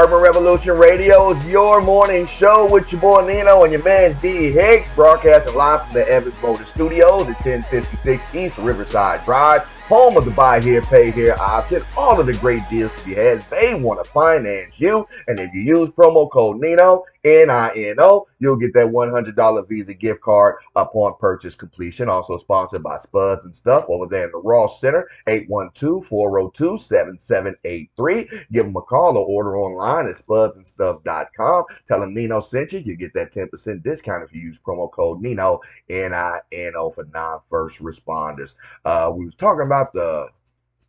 Urban Revolution Radio's your morning show with your boy Nino and your man D Hicks, broadcasting live from the Evans Motor Studios at 1056 East Riverside Drive, home of the buy here, pay here option, all of the great deals to be had. They want to finance you, and if you use promo code Nino, N-I-N-O, you'll get that $100 Visa gift card upon purchase completion. Also sponsored by Spudz-N-Stuff over there in the Ross Center, 812-402-7783. Give them a call or order online at spudz-nstuff.com. Tell them Nino sent you. You get that 10% discount if you use promo code Nino, N-I-N-O, for non-first responders. We was talking about the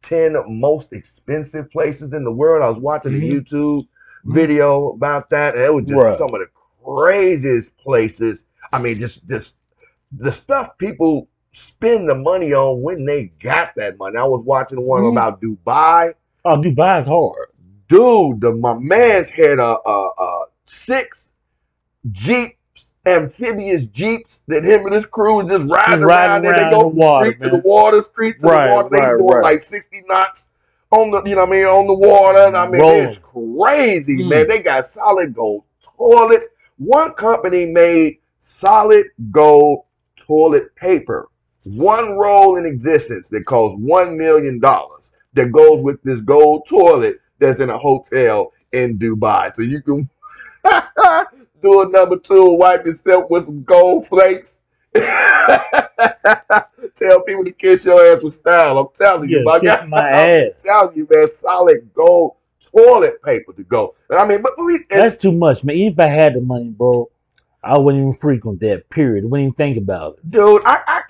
10 most expensive places in the world. I was watching a YouTube video about that, and it was just some of the craziest places. I mean, just the stuff people spend the money on when they got that money. I was watching one about Dubai. Oh, Dubai's hard. Dude, my man's had a 6 amphibious jeeps that him and his crew was just riding around, and they go from street to the water, street to the water. They doing like 60 knots on the, you know what I mean, on the water. And I mean, it's crazy, man. They got solid gold toilets. One company made solid gold toilet paper, one roll in existence that costs $1 million that goes with this gold toilet that's in a hotel in Dubai. So you can do a number 2 and wipe yourself with some gold flakes. Tell people to kiss your ass with style. I'm telling you, my guy. I'm telling you, man, solid gold toilet paper to go. I mean, but that's too much, man. Even if I had the money, bro, I wouldn't even frequent that. Period. I wouldn't even think about it, dude. I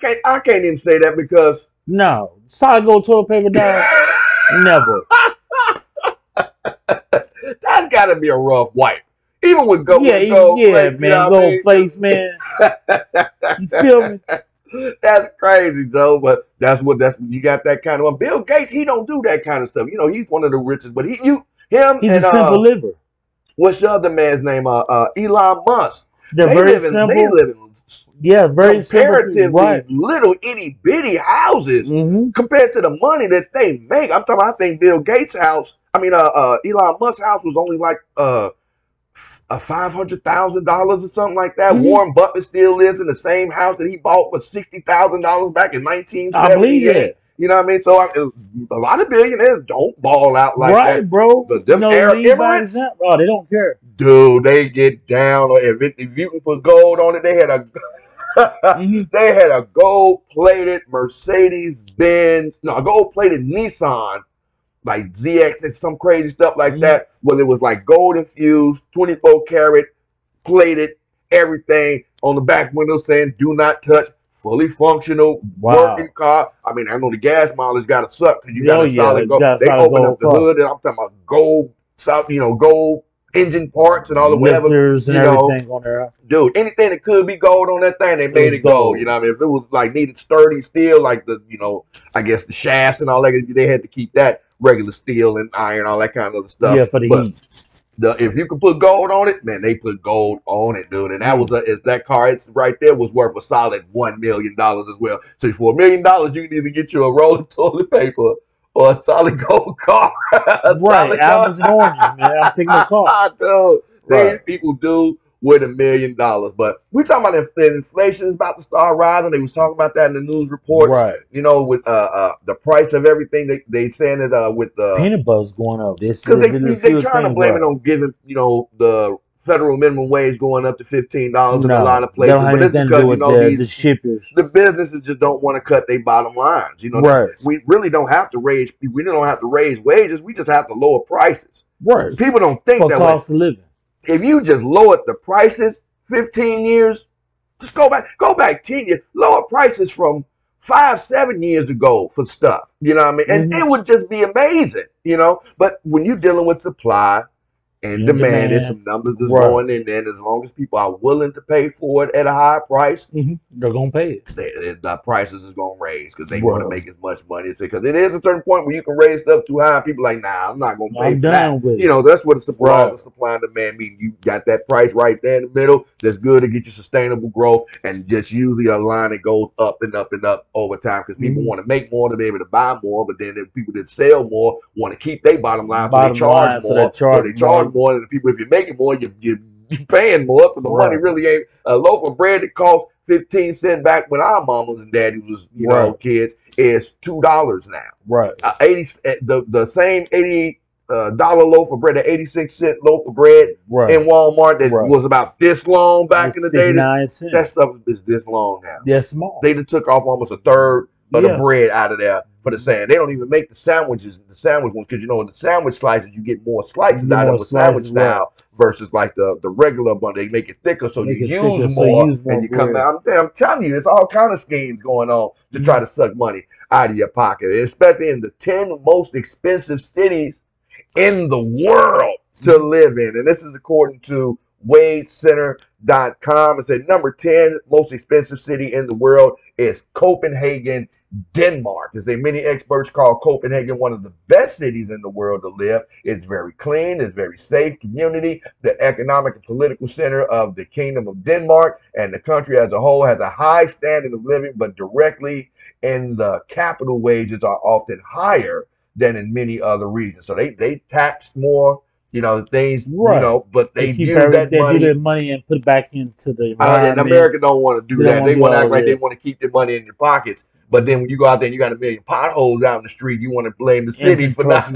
can't even say that because no solid gold toilet paper, dog. Never. That's got to be a rough wipe. Even with gold, flakes, man, you know gold flakes, man. You feel me? That's crazy, though. But that's when you got that kind of one. Bill Gates, he don't do that kind of stuff. You know, he's one of the richest, but he's a simple liver. What's your other man's name? Elon Musk. They're very simple. They live in very comparatively little itty bitty houses compared to the money that they make. I'm talking. I think Bill Gates' house. I mean, Elon Musk's house was only like $500,000 or something like that. Warren Buffett still lives in the same house that he bought for $60,000 back in 1978. I believe that. You know what I mean? So a lot of billionaires don't ball out like that. Right, bro. But them Emirates, oh, they don't care. Dude, they get down. If you can put gold on it, they had a they had a gold-plated Mercedes-Benz, no, a gold-plated Nissan, like ZX and some crazy stuff like that. Well, it was like gold infused, 24 karat, plated, everything on the back window saying "Do not touch." Fully functional, working car. I mean, I know the gas mileage got to suck because you got a solid gold. They open up the hood, and I'm talking about gold, gold engine parts and all the whatever. And everything on there. Dude, anything that could be gold on that thing, they made it gold. You know what I mean? If it was like needed sturdy steel, like the, I guess the shafts and all that, they had to keep that regular steel and iron, all that kind of stuff. Yeah, for the heat. If you can put gold on it, man, they put gold on it, dude. And that was that car, it's right there, was worth a solid $1 million as well. So for $1 million, you can either get you a roll of toilet paper or a solid gold car. Right, apples and oranges, man. I'm taking my car. Dude, these people do with $1 million. But we talking about inflation is about to start rising. They was talking about that in the news reports. Right. You know, with the price of everything, they saying that with the peanut butter's going up. Because they trying to blame it on giving, the federal minimum wage going up to $15 in a lot of places. But it's because the shippers, the businesses just don't want to cut their bottom lines. We really don't have to raise. We don't have to raise wages. We just have to lower prices. Right. People don't think that cost of living. If you just lowered the prices 15 years, just go back 10 years, lower prices from 5-7 years ago for stuff. You know what I mean? And it would just be amazing, But when you're dealing with supply and demand, there's some numbers that's going in there. And as long as people are willing to pay for it at a high price, they're going to pay it. The prices is going to raise because they want to make as much money. Because it is a certain point where you can raise stuff too high. People are like, nah, I'm not going to pay for that. That's what the supply and demand mean. You got that price right there in the middle. That's good to get you sustainable growth. And just usually a line that goes up and up and up over time because people want to make more to be able to buy more. But then the people that sell more want to keep their bottom line, so they charge more. So they charge more than the people. If you're making more, you're paying more, so the money really ain't. A loaf of bread that cost 15 cents back when our mamas and daddies was, you know, kids, is $2 now. Right. 80 the same $80 loaf of bread, the 86-cent loaf of bread in Walmart that was about this long back in the day. That stuff is this long now. That's small. They took off almost a third of the bread out of there for the sand. They don't even make the sandwiches, the sandwich ones, because you know in the sandwich slices you get more slices out of a sandwich style versus like the regular bun. They make it thicker so you use more, and you come out. I'm telling you, there's all kind of schemes going on to try to suck money out of your pocket, especially in the 10 most expensive cities in the world to live in. And this is according to WadeCenter.com. It said number 10 most expensive city in the world is Copenhagen, Denmark. As many experts call Copenhagen one of the best cities in the world to live. It's very clean, it's very safe community, the economic and political center of the Kingdom of Denmark, and the country as a whole has a high standard of living, but directly in the capital wages are often higher than in many other regions. So they tax more, you know, things, you know, but they use that money. They do their money and put it back into the environment. And America don't want to do that. They want to act like they want to keep their money in your pockets. But then when you go out there and you got a million potholes out in the street, you want to blame the city for that.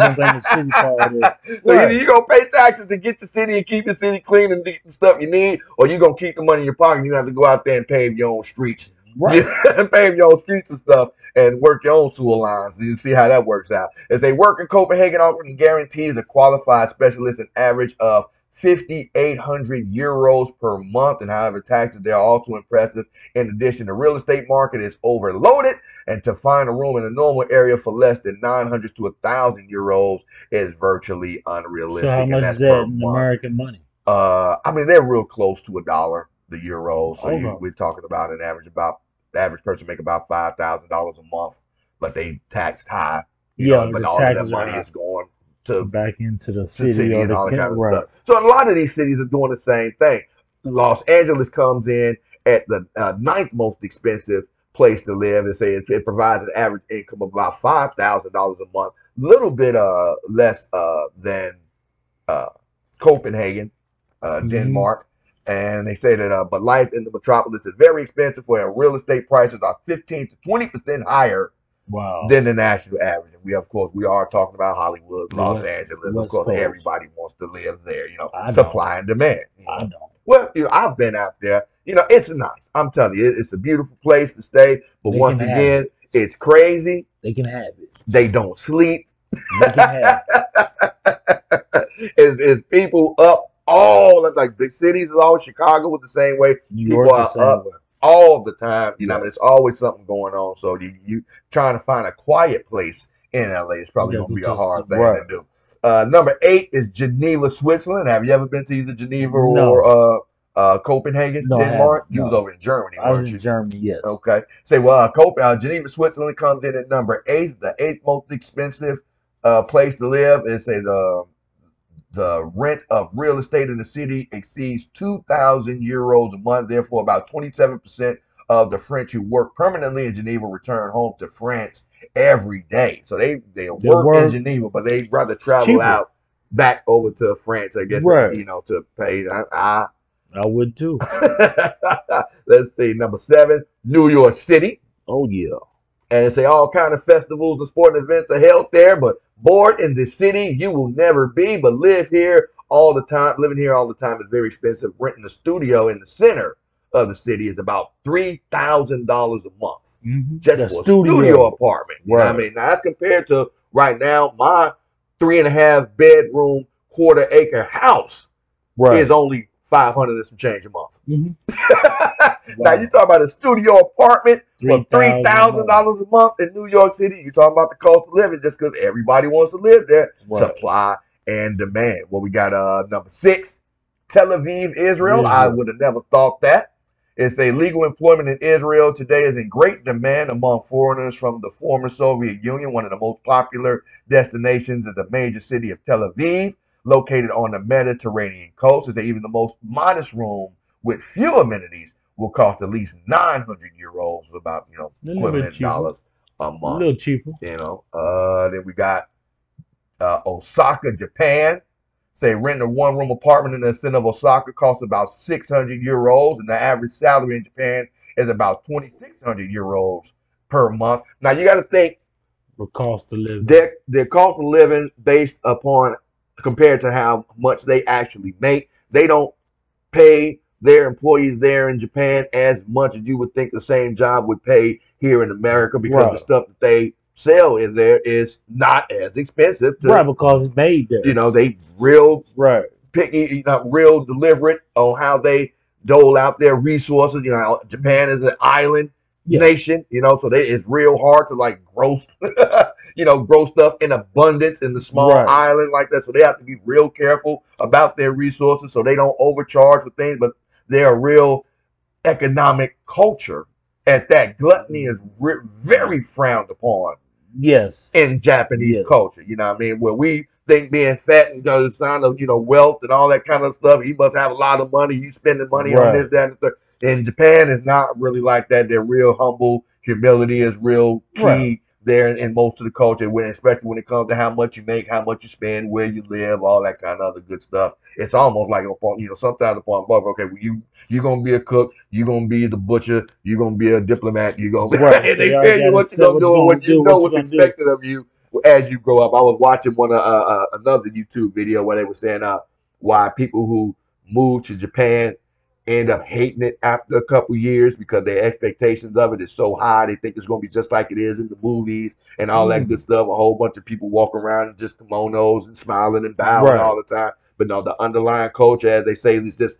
So either you're going to pay taxes to get your city and keep your city clean and the stuff you need, or you're going to keep the money in your pocket and you have to go out there and pave your own streets. Pave your own streets and stuff and work your own sewer lines. You see how that works out. As they work in Copenhagen, often guarantees a qualified specialist an average of 5,800 euros per month, and however taxes they are also impressive. In addition, the real estate market is overloaded, and to find a room in a normal area for less than 900 to 1,000 euros is virtually unrealistic. So how much is that in American money? I mean, they're real close to $1 the euro. So we're talking about an average the average person make about $5,000 a month, but they taxed high. You know, but all of that money is going to back into the city and all that kind of stuff. So a lot of these cities are doing the same thing. Los Angeles comes in at the 9th most expensive place to live, and say it provides an average income of about $5,000 a month, a little bit less than Copenhagen, Denmark. And they say that, but life in the metropolis is very expensive, where real estate prices are 15 to 20% higher than the national average. And of course, we are talking about Hollywood, Los Angeles. Of course, everybody wants to live there. You know, supply and demand. I don't. Well, you know, I've been out there. You know, it's nice. I'm telling you, it's a beautiful place to stay. But once again, it's crazy. They can have it. They don't sleep. They can have it. It's people up. Like big cities is all. Chicago was the same way. People are up all the time. You know, I mean, it's always something going on. So you trying to find a quiet place in LA is probably going to be a hard thing to do. Number 8 is Geneva, Switzerland. Have you ever been to either Geneva or Copenhagen, Denmark? You was over in Germany, I was in Germany, yes. Okay. Say, Geneva, Switzerland comes in at number 8, the 8th most expensive place to live. It say the rent of real estate in the city exceeds 2,000 euros a month. Therefore, about 27% of the French who work permanently in Geneva return home to France every day. So they work in Geneva, but they'd rather travel out back over to France, I guess, you know, to pay. I would too. Let's see, number 7, New York City. Oh, yeah. And they say all kind of festivals and sporting events are held there, but bored in the city you will never be. But living here all the time is very expensive. Renting a studio in the center of the city is about $3,000 a month just for a studio apartment. You know what I mean? Now that's compared to right now my 3.5 bedroom, quarter-acre house is only $500 and some change a month. Now you talk about a studio apartment for $3,000 a month in New York City. You talking about the cost of living just because everybody wants to live there. Supply and demand. Well, we got number 6, Tel Aviv, Israel. I would have never thought that. It's a legal employment in Israel today is in great demand among foreigners from the former Soviet Union. One of the most popular destinations is the major city of Tel Aviv, located on the Mediterranean coast. Is even the most modest room with few amenities will cost at least 900 euros, about, you know, equivalent dollars a month. A little cheaper. You know, then we got Osaka, Japan. Say renting a one-room apartment in the center of Osaka costs about 600 euros, and the average salary in Japan is about 2,600 euros per month. Now you got to think The cost of living. their cost of living based upon compared to how much they actually make. They don't pay their employees there in Japan as much as you would think the same job would pay here in America because the stuff that they sell in there is not as expensive. Because it's made there. You know, they real picky, real deliberate on how they dole out their resources. You know, Japan is an island nation, you know, so it's real hard to like grow, grow stuff in abundance in the small island like that. So they have to be real careful about their resources so they don't overcharge for things, but they're a real economic culture at that. Gluttony is very frowned upon. Yes. In Japanese culture, you know what I mean? Where we think being fat and the sign of, wealth and all that kind of stuff, he must have a lot of money, he's spending money on this, that, and the third. In Japan, it's not really like that. They're real humble. Humility is real key there in most of the culture, especially when it comes to how much you make, how much you spend, where you live, all that kind of other good stuff. It's almost like sometimes upon above. Okay, well, you're gonna be a cook, you're gonna be the butcher, you're gonna be a diplomat, you're gonna be, and they tell you what you're gonna do, and when you know what's expected of you as you grow up. I was watching another YouTube video where they were saying why people who move to Japan end up hating it after a couple years because their expectations of it is so high. They think it's going to be just like it is in the movies and all that good stuff. A whole bunch of people walk around in just kimonos and smiling and bowing all the time. But no, the underlying culture, as they say, is the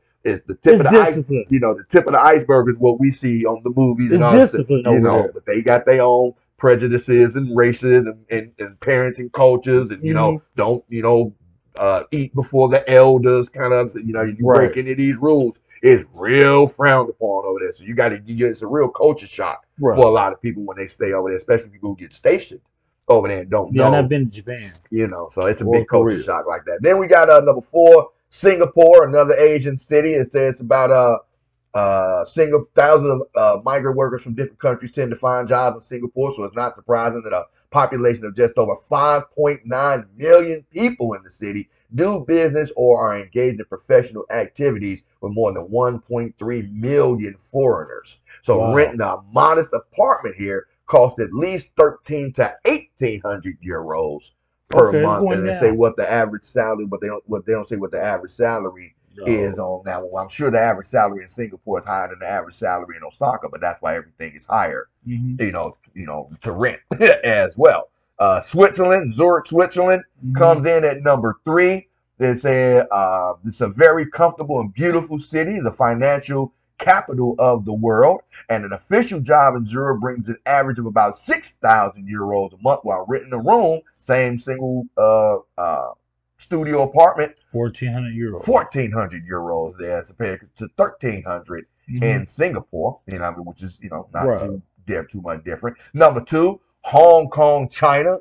tip of the iceberg. The tip of the iceberg is what we see on the movies and all that. But they got their own prejudices and races and parenting cultures and don't eat before the elders kind of you break any of these rules. It's real frowned upon over there. So you got to it's a real culture shock for a lot of people when they stay over there, especially people who get stationed over there and don't know. I've been to Japan. So it's a big culture shock like that. Then we got number 4, Singapore, another Asian city. It says about thousands of migrant workers from different countries tend to find jobs in Singapore. So it's not surprising that a population of just over 5.9 million people in the city do business or are engaged in professional activities with more than 1.3 million foreigners. So renting a modest apartment here costs at least 1,300 to 1,800 euros per month. And they say what the average salary, but they don't say what the average salary is on that one. Well, I'm sure the average salary in Singapore is higher than the average salary in Osaka, but that's why everything is higher, to rent as well. Switzerland, Zurich, Switzerland comes in at number 3. They say it's a very comfortable and beautiful city, the financial capital of the world, and an official job in Zurich brings an average of about 6,000 euros a month, while renting a room, same single studio apartment, 1,400 euros. 1,400 euros there as compared to 1,300 in Singapore, which is not too much different. Number 2, Hong Kong, China.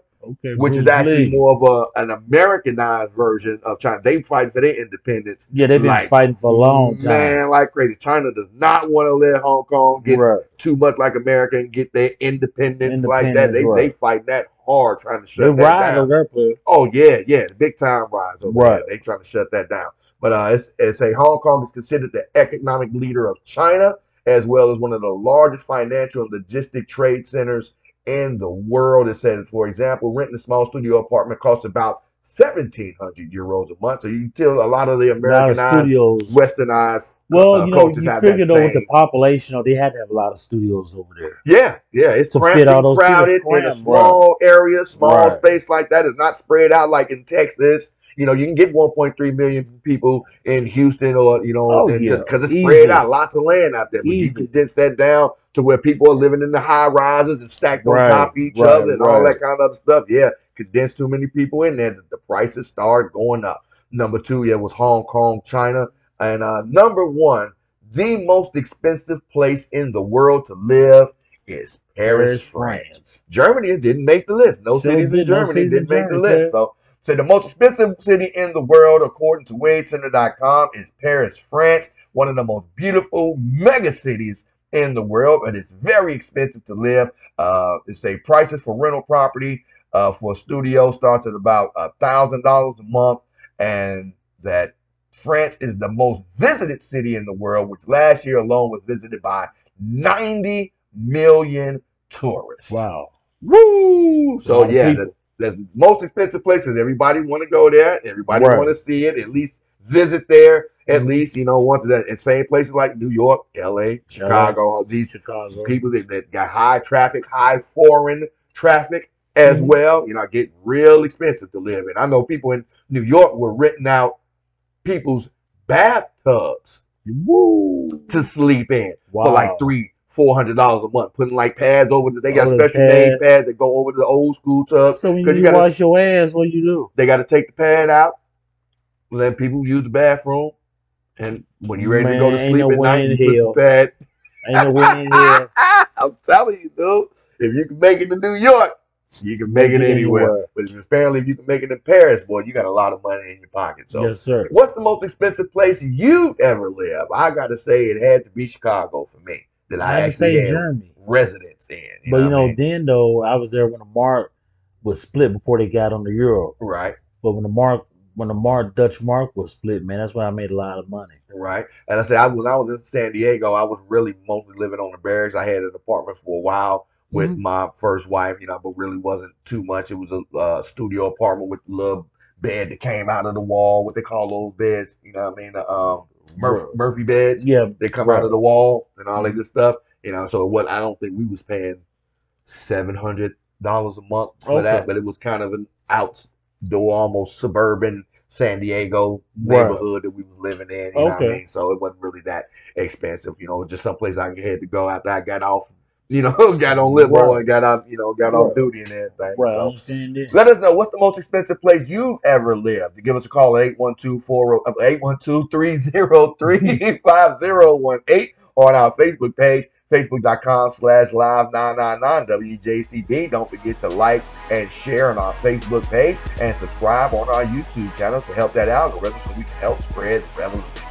Which is actually more of an Americanized version of China. They fight for their independence. Yeah, they've been fighting for a long time. Man, like crazy. China does not want to let Hong Kong get too much like America and get their independence like that. They fight that hard trying to shut that down. Over there, oh, yeah. Big time rise over there. They trying to shut that down. But it's a Hong Kong is considered the economic leader of China, as well as one of the largest financial and logistic trade centers in the world. It says, for example, renting a small studio apartment costs about 1,700 euros a month. So you can tell a lot of the Americanized, westernized cultures you have figure that though with the population, they had to have a lot of studios over there. Yeah, it's crowded in a small area, small space like that. It's not spread out like in Texas. You can get 1.3 million people in Houston or, because it's spread out, lots of land out there. But you condense that down to where people are living in the high rises and stacked on top of each other and all that kind of stuff. Yeah, condense too many people in there, the prices start going up. Number 2, was Hong Kong, China. And number 1, the most expensive place in the world to live is Paris, France. Germany didn't make the list. No cities in Germany didn't make the list. So the most expensive city in the world, according to WadeCenter.com, is Paris, France, one of the most beautiful mega cities in the world, but it's very expensive to live. It's a prices for rental property for a studio starts at about $1,000 a month, and that France is the most visited city in the world, which last year alone was visited by 90 million tourists. Wow. Woo! So yeah, the most expensive places. Everybody want to go there. Everybody want to see it. At least visit there. At least, you know, want to. And same places like New York, LA, Chicago. These people that got high traffic, high foreign traffic as well. You know, get real expensive to live in. I know people in New York were renting out people's bathtubs to sleep in for like $300-400 a month, putting like pads over. They got special made pads that go over the old school tubs. So when you wash your ass, what do you do? They got to take the pad out, let people use the bathroom, and when you're ready to go to sleep at night, you put the pad. Ain't no way in hell. I'm telling you, dude. If you can make it to New York, you can make it anywhere. But apparently, if you can make it in Paris, boy, you got a lot of money in your pocket. So, yes, sir. What's the most expensive place you've ever lived? I got to say, it had to be Chicago for me. That I actually had Germany residence in. But you know, then though, I was there when the mark was split before they got on the euro. Right. But when the Dutch mark was split, man, that's why I made a lot of money. Right. And I said, when I was in San Diego, I was really mostly living on the barracks. I had an apartment for a while with my first wife, you know, but really wasn't too much. It was a studio apartment with a little bed that came out of the wall, what they call those beds, you know what I mean? Murphy beds. Yeah. They come out of the wall and all that good stuff. You know, so I don't think we was paying $700 a month for that, but it was kind of an outdoor, almost suburban San Diego neighborhood that we was living in. You know what I mean? So it wasn't really that expensive. You know, just some place I had to go after I got off. You know, got on Libo and got out. You know, got off duty and everything. Right. So, understand this. let us know what's the most expensive place you've ever lived. To give us a call at 812-303-5018 or on our Facebook page, facebook.com/live999 WJCB. Don't forget to like and share on our Facebook page and subscribe on our YouTube channel to help that algorithm so we can help spread the revolution.